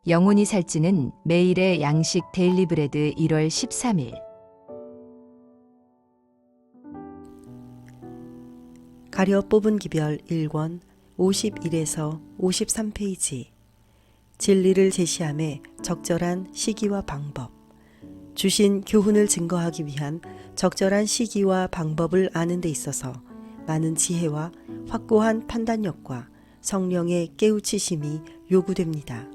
영혼이 살찌는 매일의 양식 데일리 브레드 1월 13일. 가려 뽑은 기별 1권 51에서 53페이지. 진리를 제시함에 적절한 시기와 방법. 주신 교훈을 증거하기 위한 적절한 시기와 방법을 아는 데 있어서 많은 지혜와 확고한 판단력과 성령의 깨우치심이 요구됩니다.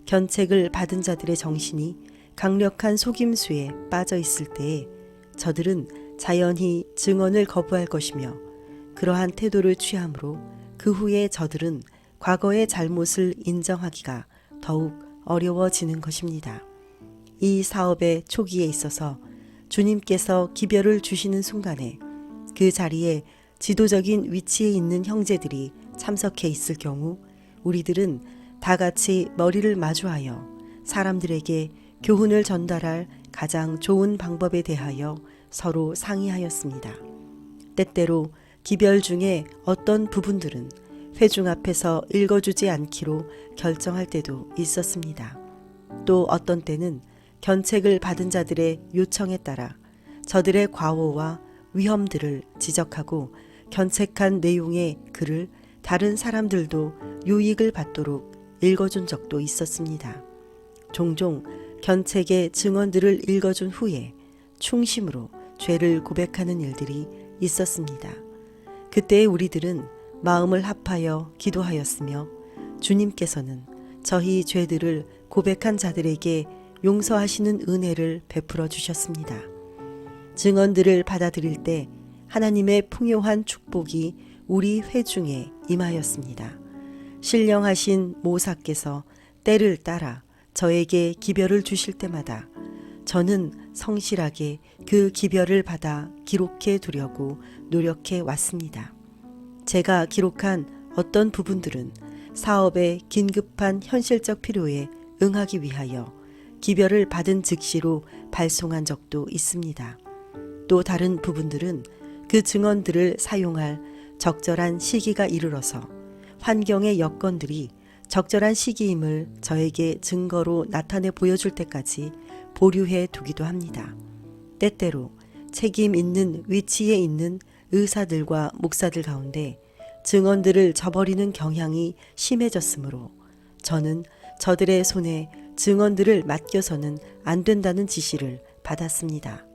견책을 받은 자들의 정신이 강력한 속임수에 빠져 있을 때에 저들은 자연히 증언을 거부할 것이며, 그러한 태도를 취함으로 그 후에 저들은 과거의 잘못을 인정하기가 더욱 어려워지는 것입니다. 이 사업의 초기에 있어서 주님께서 기별을 주시는 순간에 그 자리에 지도적인 위치에 있는 형제들이 참석해 있을 경우 우리들은 다 같이 머리를 마주하여 사람들에게 교훈을 전달할 가장 좋은 방법에 대하여 서로 상의하였습니다. 때때로 기별 중에 어떤 부분들은 회중 앞에서 읽어주지 않기로 결정할 때도 있었습니다. 또 어떤 때는 견책을 받은 자들의 요청에 따라 저들의 과오와 위험들을 지적하고 견책한 내용의 글을 다른 사람들도 유익을 받도록 읽어준 적도 있었습니다. 종종 견책의 증언들을 읽어준 후에 충심으로 죄를 고백하는 일들이 있었습니다. 그때 우리들은 마음을 합하여 기도하였으며 주님께서는 저희 죄들을 고백한 자들에게 용서하시는 은혜를 베풀어 주셨습니다. 증언들을 받아들일 때 하나님의 풍요한 축복이 우리 회중에 임하였습니다. 신령하신 모사께서 때를 따라 저에게 기별을 주실 때마다 저는 성실하게 그 기별을 받아 기록해 두려고 노력해 왔습니다. 제가 기록한 어떤 부분들은 사업의 긴급한 현실적 필요에 응하기 위하여 기별을 받은 즉시로 발송한 적도 있습니다. 또 다른 부분들은 그 증언들을 사용할 적절한 시기가 이르러서 환경의 여건들이 적절한 시기임을 저에게 증거로 나타내 보여줄 때까지 보류해 두기도 합니다. 때때로 책임 있는 위치에 있는 의사들과 목사들 가운데 증언들을 저버리는 경향이 심해졌으므로 저는 저들의 손에 증언들을 맡겨서는 안 된다는 지시를 받았습니다.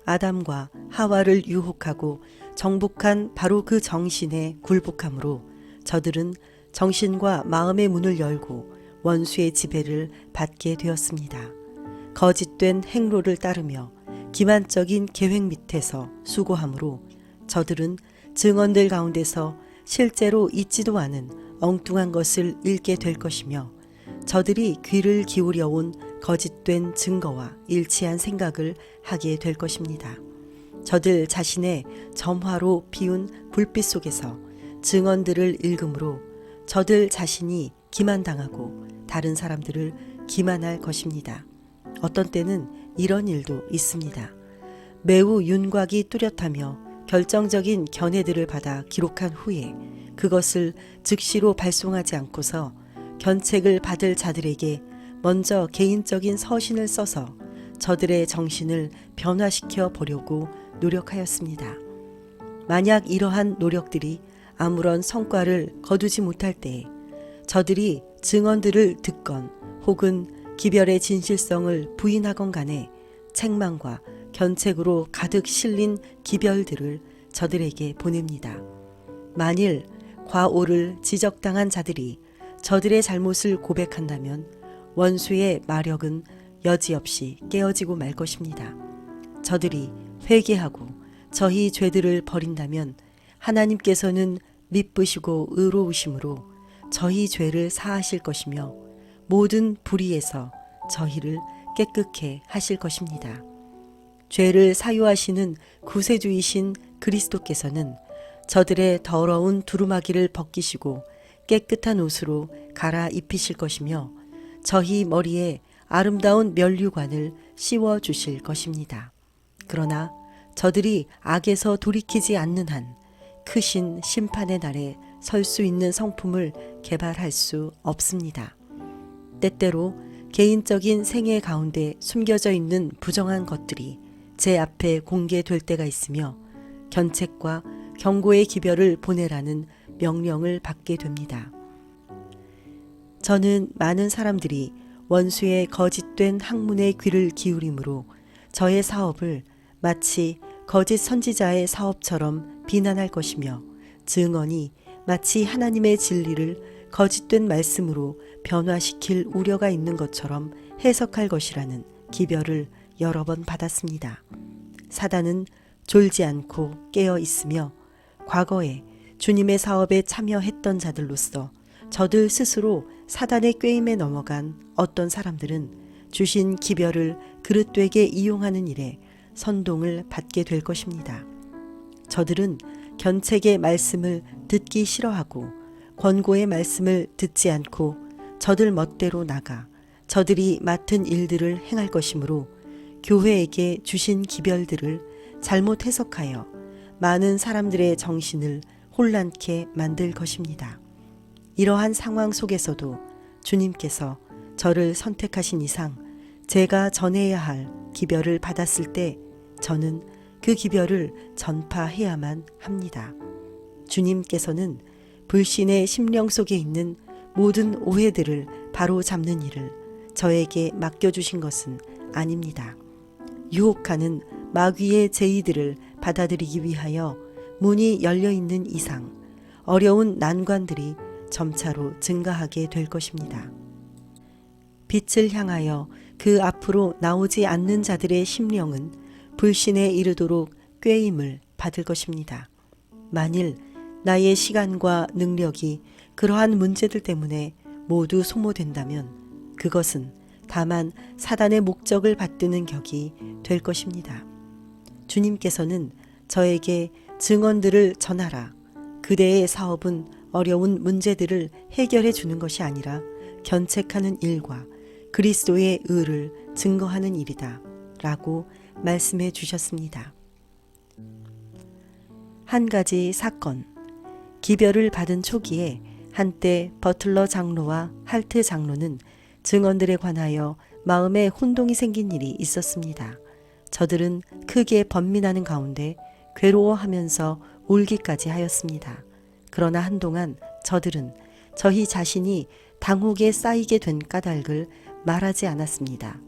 아담과 하와를 유혹하고 정복한 바로 그 정신에 굴복함으로 저들은 정신과 마음의 문을 열고 원수의 지배를 받게 되었습니다. 거짓된 행로를 따르며 기만적인 계획 밑에서 수고함으로 저들은 증언들 가운데서 실제로 있지도 않은 엉뚱한 것을 읽게 될 것이며, 저들이 귀를 기울여 온 거짓된 증거와 일치한 생각을 하게 될 것입니다. 저들 자신의 점화로 피운 불빛 속에서 증언들을 읽음으로 저들 자신이 기만당하고 다른 사람들을 기만할 것입니다. 어떤 때는 이런 일도 있습니다. 매우 윤곽이 뚜렷하며 결정적인 견해들을 받아 기록한 후에 그것을 즉시로 발송하지 않고서 견책을 받을 자들에게 먼저 개인적인 서신을 써서 저들의 정신을 변화시켜 보려고 노력하였습니다. 만약 이러한 노력들이 아무런 성과를 거두지 못할 때에 저들이 증언들을 듣건 혹은 기별의 진실성을 부인하건 간에 책망과 견책으로 가득 실린 기별들을 저들에게 보냅니다. 만일 과오를 지적당한 자들이 저들의 잘못을 고백한다면 원수의 마력은 여지없이 깨어지고 말 것입니다. 저들이 회개하고 저희 죄들을 버린다면 하나님께서는 미쁘시고 의로우심으로 저희 죄를 사하실 것이며 모든 불의에서 저희를 깨끗게 하실 것입니다. 죄를 사유하시는 구세주이신 그리스도께서는 저들의 더러운 두루마기를 벗기시고 깨끗한 옷으로 갈아입히실 것이며 저희 머리에 아름다운 면류관을 씌워 주실 것입니다. 그러나 저들이 악에서 돌이키지 않는 한 크신 심판의 날에 설 수 있는 성품을 개발할 수 없습니다. 때때로 개인적인 생애 가운데 숨겨져 있는 부정한 것들이 제 앞에 공개될 때가 있으며 견책과 경고의 기별을 보내라는 명령을 받게 됩니다. 저는 많은 사람들이 원수의 거짓된 학문에 귀를 기울이므로 저의 사업을 마치 거짓 선지자의 사업처럼 비난할 것이며 증언이 마치 하나님의 진리를 거짓된 말씀으로 변화시킬 우려가 있는 것처럼 해석할 것이라는 기별을 여러 번 받았습니다. 사단은 졸지 않고 깨어 있으며 과거에 주님의 사업에 참여했던 자들로서 저들 스스로 사단의 꾀임에 넘어간 어떤 사람들은 주신 기별을 그릇되게 이용하는 일에 선동을 받게 될 것입니다. 저들은 견책의 말씀을 듣기 싫어하고 권고의 말씀을 듣지 않고 저들 멋대로 나가 저들이 맡은 일들을 행할 것이므로 교회에게 주신 기별들을 잘못 해석하여 많은 사람들의 정신을 혼란케 만들 것입니다. 이러한 상황 속에서도 주님께서 저를 선택하신 이상 제가 전해야 할 기별을 받았을 때 저는 그 기별을 전파해야만 합니다. 주님께서는 불신의 심령 속에 있는 모든 오해들을 바로 잡는 일을 저에게 맡겨주신 것은 아닙니다. 유혹하는 마귀의 제의들을 받아들이기 위하여 문이 열려있는 이상 어려운 난관들이 점차로 증가하게 될 것입니다. 빛을 향하여 그 앞으로 나오지 않는 자들의 심령은 불신에 이르도록 꾀임을 받을 것입니다. 만일 나의 시간과 능력이 그러한 문제들 때문에 모두 소모된다면 그것은 다만 사단의 목적을 받드는 격이 될 것입니다. 주님께서는 저에게 증언들을 전하라. 그대의 사업은 어려운 문제들을 해결해 주는 것이 아니라 견책하는 일과 그리스도의 의를 증거하는 일이다. 라고 말씀해 주셨습니다. 한 가지 사건. 기별을 받은 초기에 한때 버틀러 장로와 할트 장로는 증언들에 관하여 마음에 혼동이 생긴 일이 있었습니다. 저들은 크게 번민하는 가운데 괴로워하면서 울기까지 하였습니다. 그러나 한동안 저들은 저희 자신이 당혹에 쌓이게 된 까닭을 말하지 않았습니다.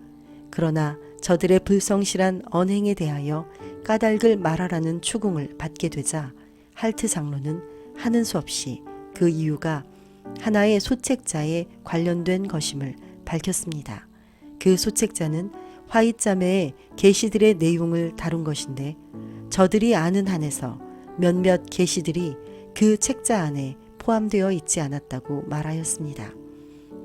그러나 저들의 불성실한 언행에 대하여 까닭을 말하라는 추궁을 받게 되자 할트 장로는 하는 수 없이 그 이유가 하나의 소책자에 관련된 것임을 밝혔습니다. 그 소책자는 화이자매의 계시들의 내용을 다룬 것인데 저들이 아는 한에서 몇몇 계시들이 그 책자 안에 포함되어 있지 않았다고 말하였습니다.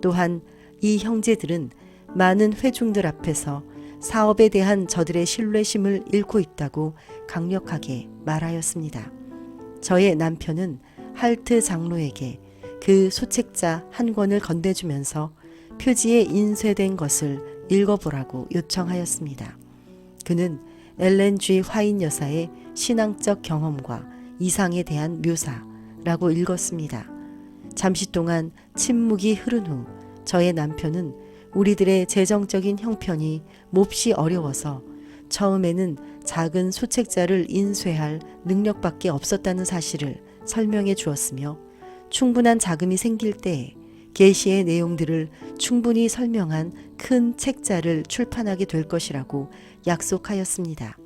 또한 이 형제들은 많은 회중들 앞에서 사업에 대한 저들의 신뢰심을 잃고 있다고 강력하게 말하였습니다. 저의 남편은 할트 장로에게 그 소책자 한 권을 건네주면서 표지에 인쇄된 것을 읽어보라고 요청하였습니다. 그는 엘렌 G 화인 여사의 신앙적 경험과 이상에 대한 묘사라고 읽었습니다. 잠시 동안 침묵이 흐른 후 저의 남편은 우리들의 재정적인 형편이 몹시 어려워서 처음에는 작은 소책자를 인쇄할 능력밖에 없었다는 사실을 설명해 주었으며 충분한 자금이 생길 때에 계시의 내용들을 충분히 설명한 큰 책자를 출판하게 될 것이라고 약속하였습니다.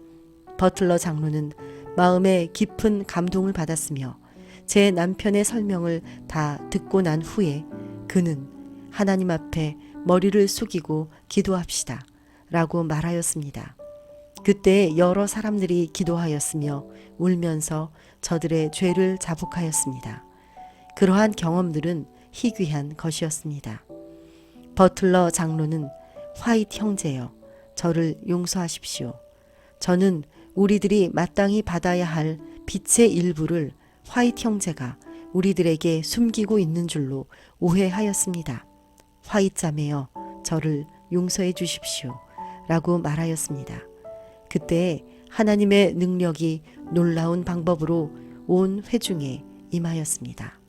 버틀러 장로는 마음에 깊은 감동을 받았으며 제 남편의 설명을 다 듣고 난 후에 그는 하나님 앞에 머리를 숙이고 기도합시다 라고 말하였습니다. 그때 여러 사람들이 기도하였으며 울면서 저들의 죄를 자복하였습니다. 그러한 경험들은 희귀한 것이었습니다. 버틀러 장로는 화이트 형제여, 저를 용서하십시오. 저는 우리들이 마땅히 받아야 할 빛의 일부를 화이트 형제가 우리들에게 숨기고 있는 줄로 오해하였습니다. 화이트 자매여, 저를 용서해 주십시오. 라고 말하였습니다. 그때 하나님의 능력이 놀라운 방법으로 온 회중에 임하였습니다.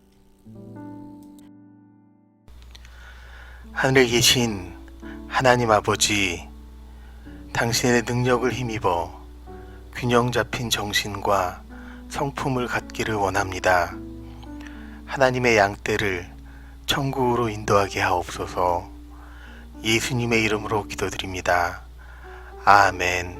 하늘에 계신 하나님 아버지, 당신의 능력을 힘입어 균형 잡힌 정신과 성품을 갖기를 원합니다. 하나님의 양떼를 천국으로 인도하게 하옵소서. 예수님의 이름으로 기도드립니다. 아멘.